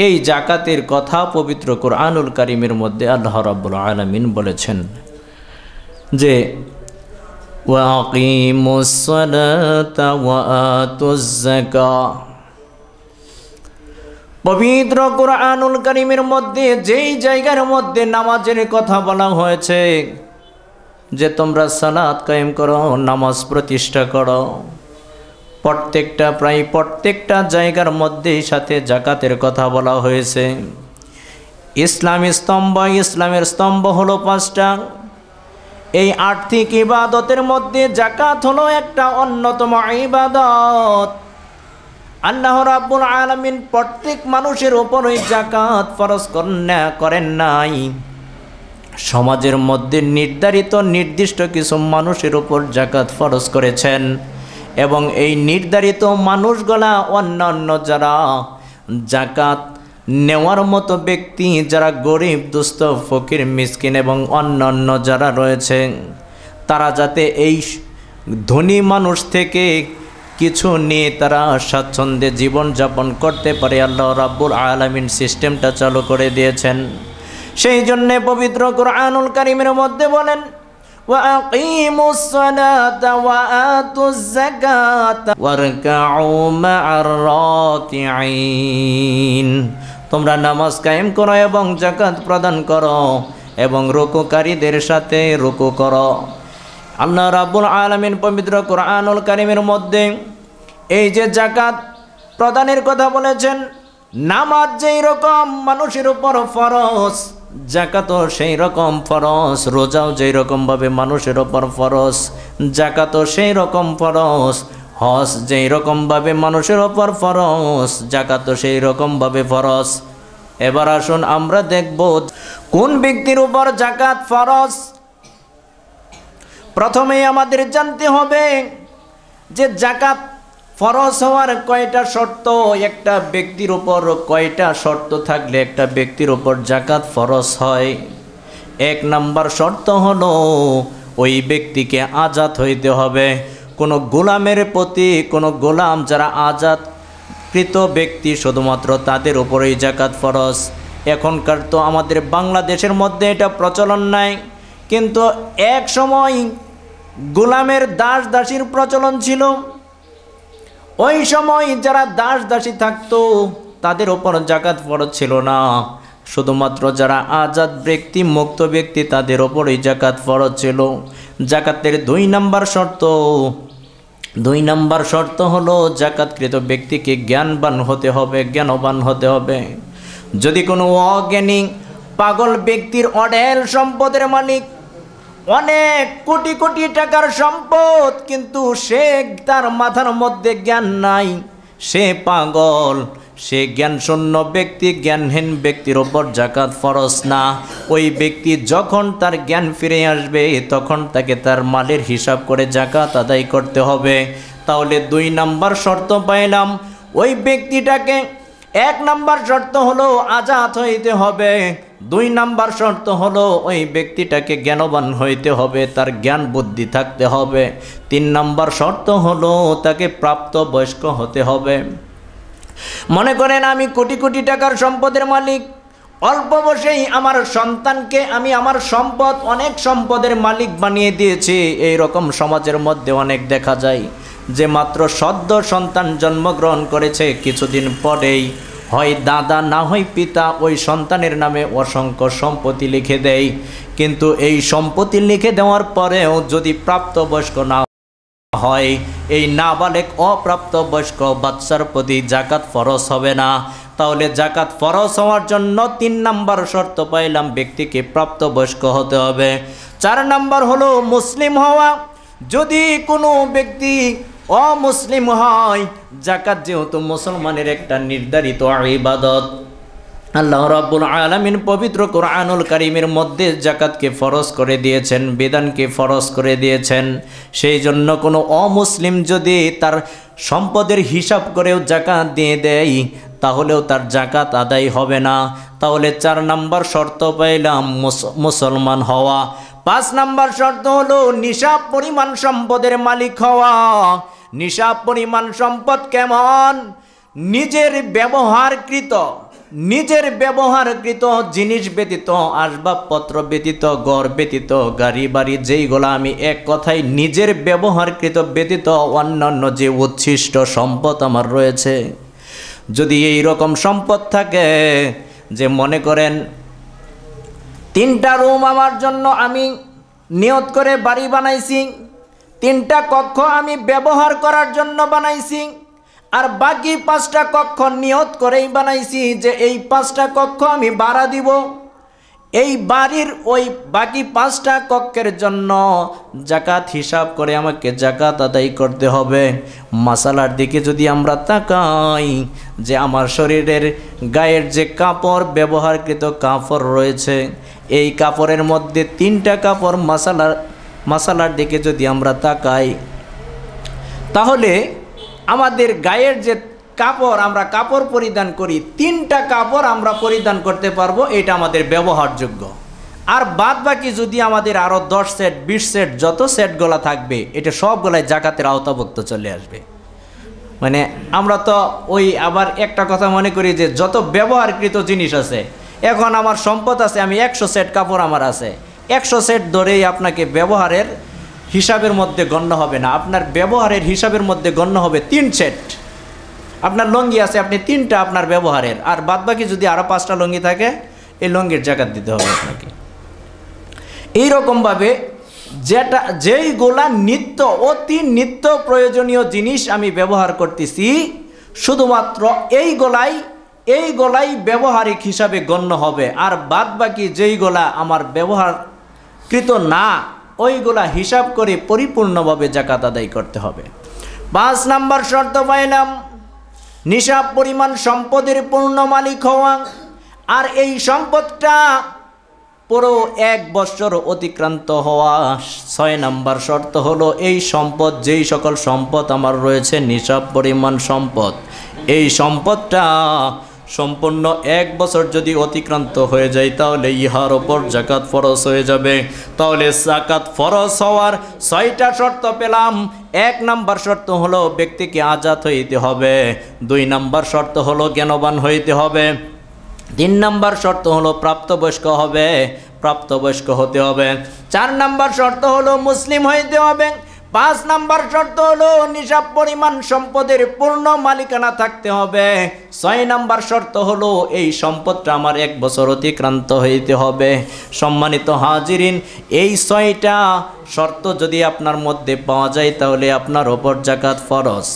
এই জাকাতের কথা পবিত্র কোরআনুল কারীমের মধ্যে আল্লাহ রাব্বুল আলামিন বলেছেন যে ওয়াকিমুস সালাতা ওয়া আতুজ যাকাত। পবিত্র কোরআনুল কারীমের মধ্যে যেই জায়গার মধ্যে নামাজের কথা বলা হয়েছে যে তোমরা সালাত কায়েম করো, নামাজ প্রতিষ্ঠা করো, প্রায় প্রত্যেকটা জায়গার মধ্যে সাথে জাকাতের কথা বলা হয়েছে। ইসলামের স্তম্ভ হলো 5টা। এই আর্থিক ইবাদতের মধ্যে জাকাত হলো একটা অন্যতম ইবাদত। আল্লাহ রাব্বুল আলামিন প্রত্যেক মানুষের উপরই জাকাত ফরজ করেন নাই। সমাজের মধ্যে নির্দিষ্ট কিছু মানুষের উপর জাকাত ফরজ করেছেন এবং এই নির্ধারিত মানুষগুলা অন্যান্য যারা জাকাত নেওয়ার মতো ব্যক্তি, যারা গরিব দুস্থ ফকির মিসকিন এবং অন্যান্য যারা রয়েছে, তারা যাতে এই ধনী মানুষ থেকে কিছু নিয়ে তারা স্বাচ্ছন্দ্যে জীবনযাপন করতে পারে, আল্লাহ রাব্বুল আলামিন সিস্টেমটা চালু করে দিয়েছেন। সেই জন্যে পবিত্র কোরআনুল কারীমের মধ্যে বলেন ওয়াকিমুস সালাতা ওয়া আতুজ যাকাতা ওয়ারকাউ মা'আর রাকিঈন। তোমরা নামাজ কায়েম করো এবং যাকাত প্রদান করো এবং রুকুকারীদের সাথে রুকু করো। আল্লাহ রাব্বুল আলামিন পবিত্র কোরআনুল কারীমের মধ্যে এই যে যাকাত প্রদানের কথা বলেছেন, নামাজ যেই রকম মানুষের উপর ফরজ, যাকাতও সেই রকম ফরজ। রোজাও যেই রকমভাবে মানুষের উপর ফরজ, যাকাতও সেই রকম ফরজ। হজ যেই রকমভাবে মানুষের উপর ফরজ, যাকাতও সেই রকমভাবে ফরজ। এবার আসুন আমরা দেখব কোন ব্যক্তির উপর যাকাত ফরজ। প্রথমেই আমাদের জানতে হবে যে জাকাত ফরজ হওয়ার কয়টা শর্ত, একটা ব্যক্তির উপর কয়টা শর্ত থাকলে একটা ব্যক্তির উপর জাকাত ফরজ হয়। 1 নম্বর শর্ত হলো ওই ব্যক্তিকে আজাদ হইতে হবে। কোনো গোলামের প্রতি, কোনো গোলাম যারা আজাদকৃত ব্যক্তি শুধুমাত্র তাদের উপরেই জাকাত ফরজ। এখনকার তো আমাদের বাংলাদেশের মধ্যে এটা প্রচলন নাই, কিন্তু এক সময় গোলামের দাস দাসীর প্রচলন ছিল। ওই সময় যারা দাস দাসী থাকতো তাদের উপর জাকাত ফরজ ছিল না, শুধুমাত্র যারা আজাদ ব্যক্তি মুক্ত ব্যক্তি তাদের উপরই জাকাত ফরজ ছিল। জাকাতের 2 নম্বর শর্ত হলো জাকাতকৃত ব্যক্তিকে জ্ঞানবান হতে হবে, জ্ঞানবান হতে হবে। যদি কোনো অজ্ঞানী পাগল ব্যক্তির অঢেল সম্পদের মালিক, অনেক কোটি কোটি টাকার সম্পদ, কিন্তু সে তার মাথার মধ্যে জ্ঞান নাই, সে পাগল, সে জ্ঞানশূন্য ব্যক্তি, জ্ঞানহীন ব্যক্তির ওপর জাকাত ফরজ না। ওই ব্যক্তি যখন তার জ্ঞান ফিরে আসবে তখন তাকে তার মালের হিসাব করে জাকাত আদায় করতে হবে। তাহলে 2 নম্বর শর্ত পাইলাম। ওই ব্যক্তিটাকে 1 নম্বর শর্ত হলো আজাদ হইতে হবে, 2 নম্বর শর্ত হলো ওই ব্যক্তিটাকে জ্ঞানবান হইতে হবে, তার জ্ঞান বুদ্ধি থাকতে হবে, 3 নম্বর শর্ত হলো তাকে প্রাপ্তবয়স্ক হতে হবে। মনে করেন আমি কোটি কোটি টাকার সম্পদের মালিক, অল্প বয়সেই আমার সন্তানকে আমি আমার সম্পদ, অনেক সম্পদের মালিক বানিয়ে দিয়েছি। এই রকম সমাজের মধ্যে অনেক দেখা যায় যে মাত্র সদ্য সন্তান জন্মগ্রহণ করেছে, কিছুদিন পরেই হয় দাদা না হয় পিতা ওই সন্তানের নামে অসংখ্য সম্পত্তি লিখে দেয়। কিন্তু এই সম্পত্তি লিখে দেওয়ার পরেও যদি প্রাপ্তবয়স্ক না হয়, এই নাবালেগ অপ্রাপ্তবয়স্ক বাচ্চার প্রতি জাকাত ফরজ হবে না। তাহলে জাকাত ফরজ হওয়ার জন্য 3 নম্বর শর্ত পাইলাম, ব্যক্তিকে প্রাপ্তবয়স্ক হতে হবে। 4 নম্বর হলো মুসলিম হওয়া। যদি কোনো ব্যক্তি অমুসলিম হয়, জাকাত যেহেতু মুসলমানের একটা নির্ধারিত ইবাদত, আল্লাহ রাব্বুল আলামিন পবিত্র কোরআনুল কারীমের মধ্যে জাকাতকে ফরজ করে দিয়েছেন, বিধানকে ফরজ করে দিয়েছেন। সেই জন্য কোনো অমুসলিম যদি তার সম্পদের হিসাব করেও জাকাত দিয়ে দেয় তাহলেও তার জাকাত আদায় হবে না। তাহলে 4 নম্বর শর্ত পাইলাম মুসলমান হওয়া। 5 নম্বর শর্ত হলো নিসাব পরিমাণ সম্পদের মালিক হওয়া। নিসাব পরিমাণ সম্পদ কেমন? নিজের ব্যবহারকৃত নিজের ব্যবহারকৃত জিনিস ব্যতীত, আসবাবপত্র ব্যতীত, ঘর ব্যতীত, গাড়ি বাড়ি, যেইগুলো আমি এক কথায় নিজের ব্যবহারকৃত ব্যতীত অন্যান্য যে উচ্ছিষ্ট সম্পদ আমার রয়েছে, যদি এই রকম সম্পদ থাকে যে মনে করেন 3টা রুম আমার জন্য আমি নিয়ত করে বাড়ি বানাইছি, 3টা কক্ষ আমি ব্যবহার করার জন্য বানাইছি, আর বাকি 5টা কক্ষ নিয়ত করেই বানাইছি যে এই 5টা কক্ষ আমি ভাড়া দিব। এই বাড়ির ওই বাকি 5টা কক্ষের জন্য জাকাত হিসাব করে আমাকে জাকাত আদায় করতে হবে। মাসালার দিকে যদি আমরা তাকাই যে আমার শরীরের গায়ের যে কাপড়, ব্যবহারকৃত কাপড় রয়েছে, এই কাপড়ের মধ্যে 3টা কাপড় মাসালার দিকে যদি আমরা তাকাই, তাহলে আমাদের গায়ের যে কাপড়, আমরা কাপড় পরিধান করি, 3টা কাপড় আমরা পরিধান করতে পারবো, এটা আমাদের ব্যবহারযোগ্য। আর বাদ বাকি যদি আমাদের আরও 10 সেট 20 সেট যত সেটগুলা থাকবে, এটা সবগুলাই জাকাতের আওতাভুক্ত চলে আসবে। মানে আমরা তো ওই আবার একটা কথা মনে করি যে যত ব্যবহারকৃত জিনিস আছে, এখন আমার সম্পদ আছে, আমি 100 সেট কাপড় আমার আছে, 100 সেট ধরেই আপনাকে ব্যবহারের হিসাবের মধ্যে গণ্য হবে না। আপনার ব্যবহারের হিসাবের মধ্যে গণ্য হবে 3 সেট। আপনার লঙ্গি আছে, আপনি 3টা আপনার ব্যবহারের, আর বাদ বাকি যদি আরও 5টা লঙ্গি থাকে, এই লঙ্গির জাকাত দিতে হবে আপনাকে। এইরকমভাবে যেইগুলা নিত্য, অতি নিত্য প্রয়োজনীয় জিনিস আমি ব্যবহার করতেছি, শুধুমাত্র এইগুলাই ব্যবহারিক হিসাবে গণ্য হবে। আর বাদ বাকি যেইগুলা আমার ব্যবহারকৃত না, ওইগুলা হিসাব করে পরিপূর্ণভাবে জাকাত আদায় করতে হবে। 5 নাম্বার শর্ত পাইলাম নিসাব পরিমাণ সম্পদের পূর্ণ মালিক হওয়া। আর এই সম্পদটা পুরো 1 বছর অতিক্রান্ত হওয়া। 6 নাম্বার শর্ত হলো এই সম্পদ, যেই সকল সম্পদ আমার রয়েছে নিসাব পরিমাণ সম্পদ, এই সম্পদটা সম্পূর্ণ 1 বছর যদি অতিক্রান্ত হয়ে যায়, তাহলে ইহার ওপর জাকাত ফরজ হয়ে যাবে। তাহলে জাকাত ফরজ হওয়ার 6টা শর্ত পেলাম। 1 নাম্বার শর্ত হলো ব্যক্তিকে আজাদ হইতে হবে, 2 নাম্বার শর্ত হলো জ্ঞানবান হইতে হবে, 3 নাম্বার শর্ত হলো প্রাপ্তবয়স্ক হতে হবে, 4 নাম্বার শর্ত হলো মুসলিম হইতে হবে, 5 নাম্বার শর্ত হলো নিসাব পরিমাণ সম্পদের পূর্ণ মালিকানা থাকতে হবে, 6 নাম্বার শর্ত হলো এই সম্পদটা আমার 1 বছর অতিক্রান্ত হইতে হবে। সম্মানিত হাজিরিন, এই 6টা শর্ত যদি আপনার মধ্যে পাওয়া যায়, তাহলে আপনার ওপর জাকাত ফরজ।